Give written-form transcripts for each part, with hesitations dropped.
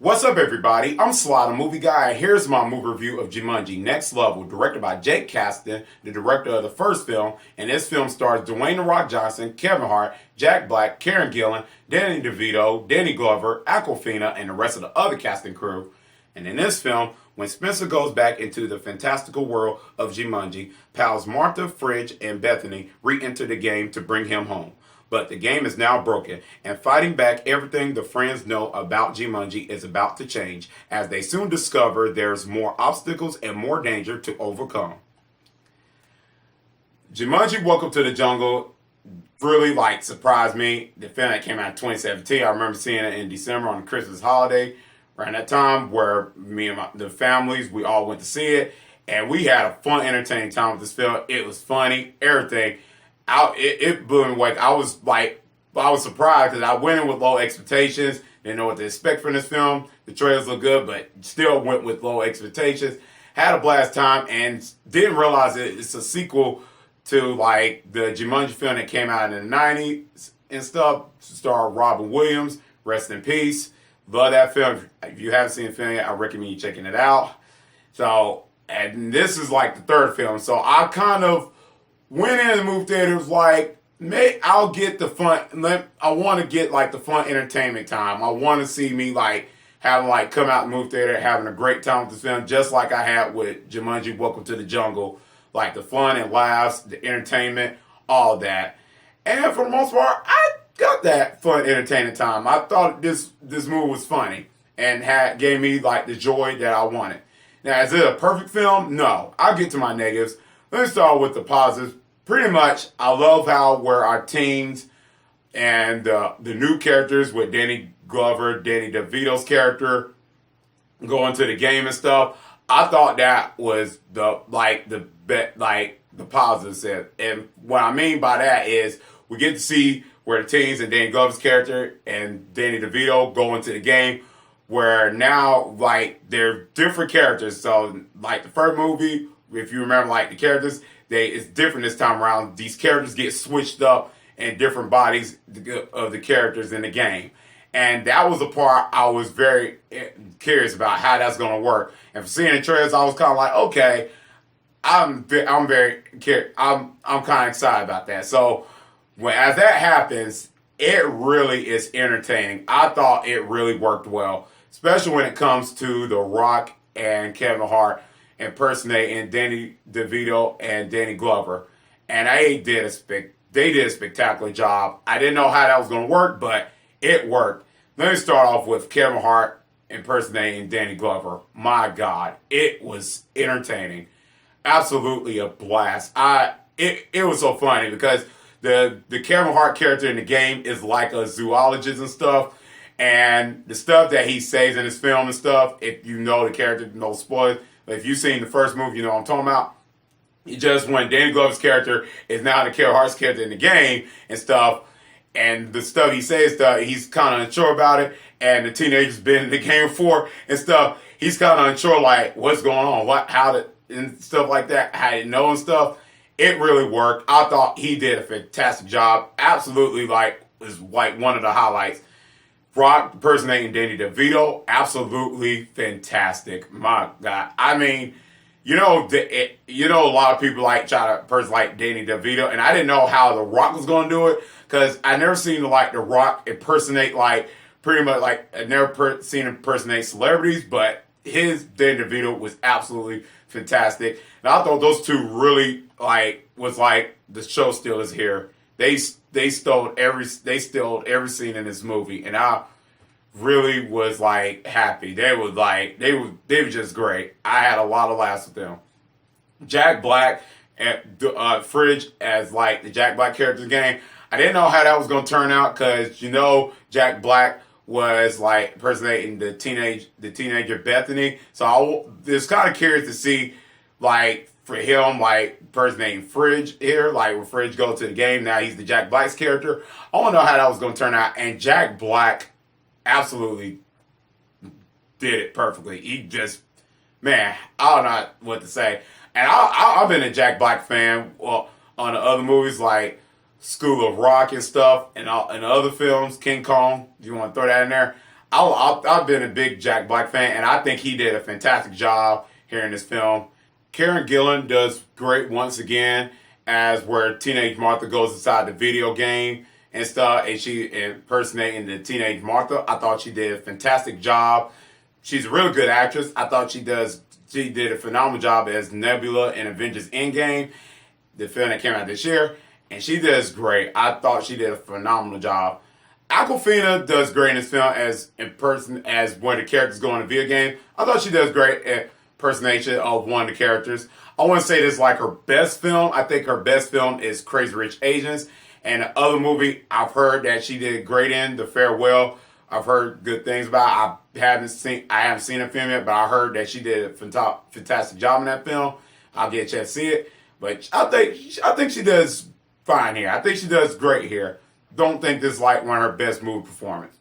What's up, everybody? I'm Sly The Movie Guy, and here's my movie review of Jumanji Next Level, directed by Kasdan, the director of the first film. And this film stars Dwayne "The Rock" Johnson, Kevin Hart, Jack Black, Karen Gillan, Danny DeVito, Danny Glover, Awkwafina, and the rest of the other casting crew. And in this film, when Spencer goes back into the fantastical world of Jumanji, pals Martha, Fridge, and Bethany re-enter the game to bring him home. But the game is now broken, and fighting back everything the friends know about Jumanji is about to change, as they soon discover there's more obstacles and more danger to overcome. Jumanji Welcome to the Jungle really surprised me. The film that came out in 2017, I remember seeing it in December on the Christmas holiday, around that time where me and the families, we all went to see it, and we had a fun, entertaining time with this film. It was funny, everything. It blew me away. I was surprised because I went in with low expectations. Didn't know what to expect from this film. The trailers look good, but still went with low expectations. Had a blast time and didn't realize it's a sequel to the Jumanji film that came out in the 90s and stuff. Starred Robin Williams. Rest in peace. Love that film. If you haven't seen the film yet, I recommend you checking it out. So, and this is the third film. So I kind of went in the movie theaters I'll get the fun. I want to get the fun entertainment time. I want to see me having come out the movie theater having a great time with this film, just like I had with Jumanji Welcome to the Jungle. The fun and laughs, the entertainment, all of that. And for the most part, I got that fun entertaining time. I thought this movie was funny and gave me the joy that I wanted. Now, is it a perfect film? No. I'll get to my negatives. Let's start with the positives. Pretty much, I love where our teens and the new characters with Danny Glover, Danny DeVito's character, going to the game and stuff. I thought that was the positives. And what I mean by that is we get to see where the teens and Danny Glover's character and Danny DeVito go into the game, where now they're different characters. So the first movie, if you remember the characters, it's different this time around. These characters get switched up in different bodies of the characters in the game. And that was the part I was very curious about how that's going to work. And for seeing the trailers, I was kind of okay, I'm very curious. I'm kind of excited about that. So as that happens, it really is entertaining. I thought it really worked well, especially when it comes to The Rock and Kevin Hart impersonating Danny DeVito and Danny Glover. And they did a spectacular job. I didn't know how that was going to work, but it worked. Let me start off with Kevin Hart impersonating Danny Glover. My God, it was entertaining. Absolutely a blast. It was so funny because the Kevin Hart character in the game is like a zoologist and stuff. And the stuff that he says in his film and stuff, if you know the character, no spoilers. If you've seen the first movie, you know what I'm talking about. Just when Danny Glover's character is now the Kevin Hart's character in the game and stuff, and the stuff he says, he's kind of unsure about it, and the teenager's been in the game before and stuff, he's kind of unsure, what's going on, and stuff like that, how to know and stuff. It really worked. I thought he did a fantastic job. Absolutely, was one of the highlights. Rock impersonating Danny DeVito, absolutely fantastic. My God, I mean, a lot of people try to impersonate Danny DeVito, and I didn't know how The Rock was going to do it because I never seen The Rock impersonate pretty much I never seen him impersonate celebrities, but his Danny DeVito was absolutely fantastic, and I thought those two really was the show still is here. They stole every scene in this movie, and I really was happy. They were just great. I had a lot of laughs with them. Jack Black and Fridge as the Jack Black character in the game. I didn't know how that was going to turn out because Jack Black was impersonating the teenager Bethany. So I was kind of curious to see for him, impersonating Fridge here, when Fridge goes to the game, now he's the Jack Black's character. I want to know how that was going to turn out. And Jack Black absolutely did it perfectly. He just, man, I don't know what to say. And I've been a Jack Black fan on the other movies School of Rock and stuff, and other films, King Kong, if you want to throw that in there. I've been a big Jack Black fan, and I think he did a fantastic job here in this film. Karen Gillan does great once again as where Teenage Martha goes inside the video game and stuff, and she impersonating the Teenage Martha. I thought she did a fantastic job. She's a really good actress. I thought she did a phenomenal job as Nebula in Avengers Endgame, the film that came out this year, and she does great. I thought she did a phenomenal job. Awkwafina does great in this film as one of the characters going in the video game. I thought she does great at impersonation of one of the characters. I want to say this is like her best film. I think her best film is Crazy Rich Asians. And the other movie I've heard that she did great in, The Farewell. I've heard good things about. I haven't seen the film yet, but I heard that she did a fantastic job in that film. I'll get a chance to see it. But I think she does fine here. I think she does great here. Don't think this is like one of her best movie performances.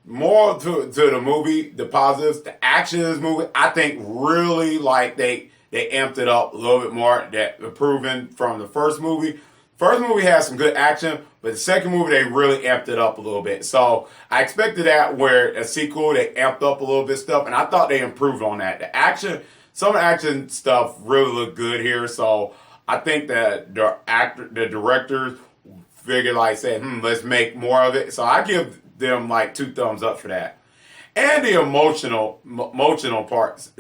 More to the movie, the positives, the action in this movie, I think really like they amped it up a little bit more. That improving from the first movie. First movie had some good action, but the second movie they really amped it up a little bit. So I expected that where a sequel they amped up a little bit stuff, and I thought they improved on that. The action, some of the action stuff really looked good here. So I think that the directors figured like saying, let's make more of it. So I give them like 2 thumbs up for that. And the emotional parts,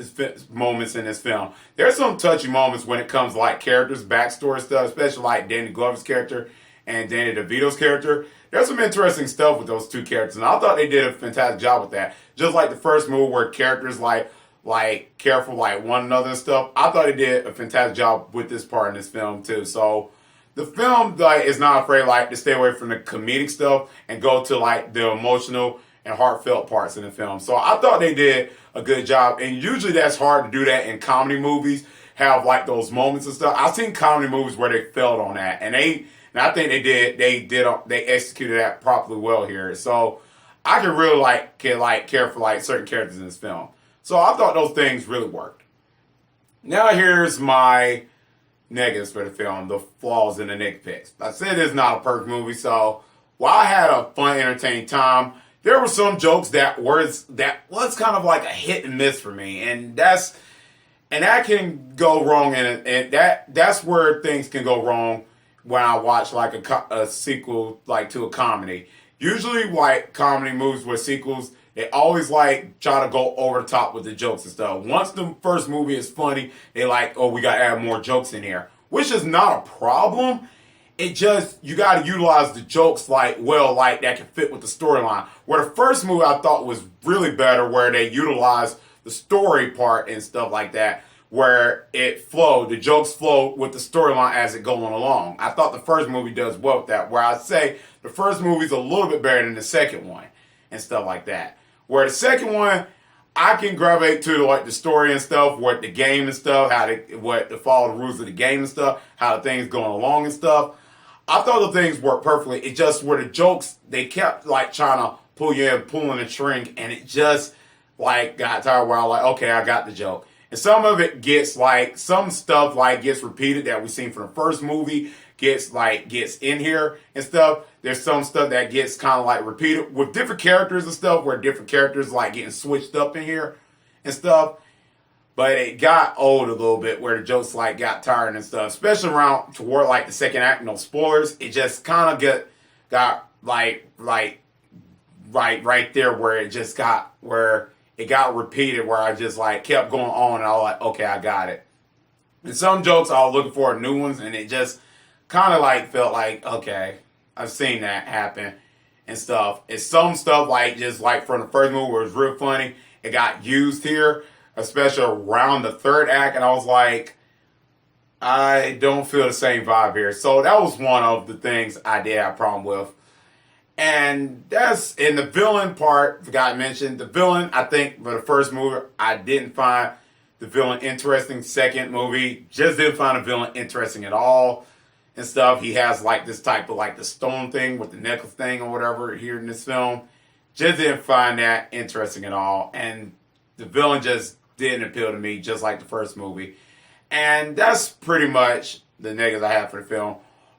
moments in this film. There's some touchy moments when it comes to like characters, backstory stuff, especially like Danny Glover's character and Danny DeVito's character. There's some interesting stuff with those 2 characters, and I thought they did a fantastic job with that. Just like the first movie where characters like care for like one another and stuff. I thought they did a fantastic job with this part in this film too. So the film like is not afraid like to stay away from the comedic stuff and go to like the emotional and heartfelt parts in the film. So I thought they did a good job. And usually that's hard to do that in comedy movies, have like those moments and stuff. I've seen comedy movies where they failed on that. And I think they executed that properly well here. So I can really care for like certain characters in this film. So I thought those things really worked. Now here's my negatives for the film, the flaws and the nitpicks. I said it's not a perfect movie, so while I had a fun, entertaining time, there were some jokes that was kind of like a hit and miss for me, and that can go wrong, and that's where things can go wrong when I watch like a sequel like to a comedy. Usually, like comedy movies with sequels, they always like try to go over the top with the jokes and stuff. Once the first movie is funny, they like, oh, we gotta add more jokes in here, which is not a problem. It just, you got to utilize the jokes like that can fit with the storyline. Where the first movie I thought was really better, where they utilized the story part and stuff like that, where the jokes flow with the storyline as it going along. I thought the first movie does well with that, where I'd say the first movie's a little bit better than the second one and stuff like that. Where the second one, I can gravitate to like the story and stuff, what the game and stuff, to follow the rules of the game and stuff, how the things going along and stuff. I thought the things worked perfectly. It just were the jokes, they kept like trying to pull you in, pulling a string, and it just like got tired where I was like, okay, I got the joke. And some of it gets like, some stuff like gets repeated that we've seen from the first movie, gets in here and stuff. There's some stuff that gets kind of like repeated with different characters and stuff, where different characters like getting switched up in here and stuff. But it got old a little bit where the jokes like got tired and stuff, especially around toward like the second act. No spoilers. It just kind of got right there where it just got where it got repeated, where I just like kept going on and I was like, okay, I got it. And some jokes I was looking for new ones, and it just kind of like felt like, okay, I've seen that happen and stuff. And some stuff like just like from the first movie where it was real funny, it got used here, especially around the third act, and I was like, I don't feel the same vibe here. So that was one of the things I did have a problem with. And that's in the villain part, forgot to mention, the villain, I think for the first movie, I didn't find the villain interesting. Second movie, just didn't find the villain interesting at all and stuff. He has like this type of like the stone thing with the necklace thing or whatever here in this film. Just didn't find that interesting at all. And the villain just didn't appeal to me, just like the first movie. And that's pretty much the negatives I have for the film.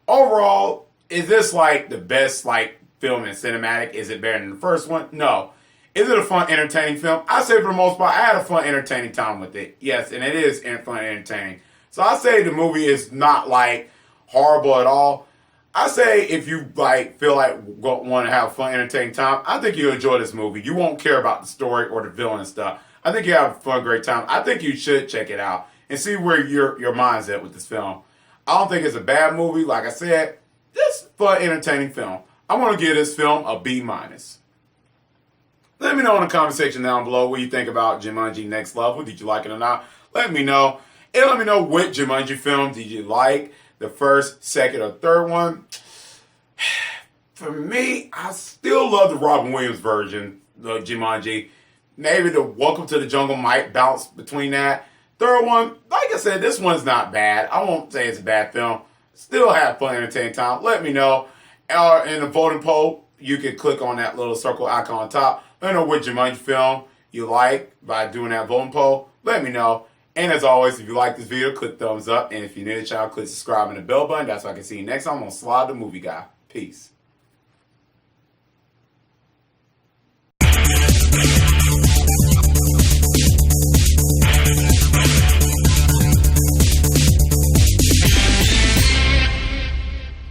Overall, is this like the best like film and cinematic. Is it better than the first one? No. Is it a fun, entertaining film? I say for the most part, I had a fun, entertaining time with it. Yes, and it is fun, entertaining. So I say the movie is not like horrible at all. I say if you like feel like want to have a fun, entertaining time, I think you'll enjoy this movie. You won't care about the story or the villain and stuff. I think you have a fun, great time. I think you should check it out and see where your mind's at with this film. I don't think it's a bad movie. Like I said, this fun, entertaining film. I want to give this film a B-. Let me know in the comment section down below what you think about Jumanji Next Level. Did you like it or not? Let me know. And let me know what Jumanji film did you like. The first, second, or third one. For me, I still love the Robin Williams version of Jumanji. Maybe the Welcome to the Jungle might bounce between that. Third one, like I said, this one's not bad. I won't say it's a bad film. Still have fun, entertaining time. Let me know. In the voting poll, you can click on that little circle icon on top. Let me know what Jumanji film you like by doing that voting poll. Let me know. And as always, if you like this video, click thumbs up. And if you're new to the channel, click subscribe and the bell button. That's so I can see you next time on Sly the Movie Guy. Peace.